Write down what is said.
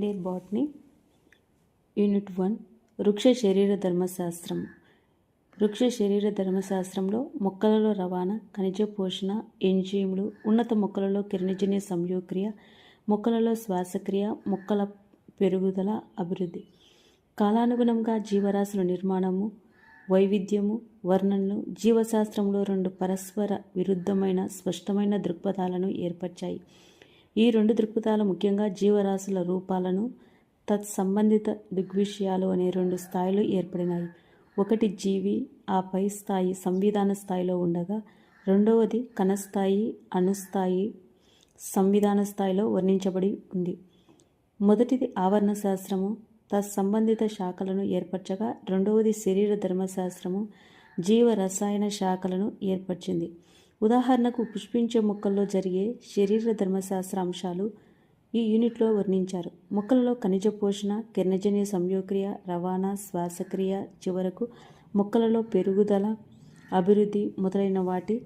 Dare botany unit 1 వృక్ష శరీర ధర్మశాస్త్రం. వృక్ష శరీర ధర్మశాస్త్రంలో మొక్కలలో రవాణా, ఖనిజ పోషణ, ఎంజైమ్లు, ఉన్నత మొక్కలలో కిరణజన్య సంయోగక్రియ, మొక్కలలో శ్వాసక్రియ, మొక్కల పెరుగుదల, అభివృద్ధి, కాలానుగుణంగా జీవరాశుల నిర్మాణము, వైవిధ్యము, వర్ణనలు జీవశాస్త్రంలో రెండు పరస్పర విరుద్ధమైన స్పష్టమైన దృక్పథాలను ఏర్పరిచాయి. ఈ రెండు దృక్పథాలు ముఖ్యంగా జీవరాశుల రూపాలను, తత్సంబంధిత దృగ్విషయాలు అనే రెండు స్థాయిలు ఏర్పడినాయి. ఒకటి జీవి, ఆ పై స్థాయి సంవిధాన స్థాయిలో ఉండగా, రెండవది కణస్థాయి, అణుస్థాయి, సంవిధాన స్థాయిలో వర్ణించబడి ఉంది. మొదటిది ఆవరణ శాస్త్రము, తత్సంబంధిత శాఖలను ఏర్పరచగా, రెండవది శరీర ధర్మశాస్త్రము, జీవ రసాయన శాఖలను ఏర్పరిచింది. ఉదాహరణకు పుష్పించే మొక్కల్లో జరిగే శరీర ధర్మశాస్త్ర అంశాలు ఈ యూనిట్లో వర్ణించారు. మొక్కలలో ఖనిజ పోషణ, కిరణజన్య సంయోగక్రియ, రవాణా, శ్వాసక్రియ, చివరకు మొక్కలలో పెరుగుదల, అభివృద్ధి మొదలైన వాటి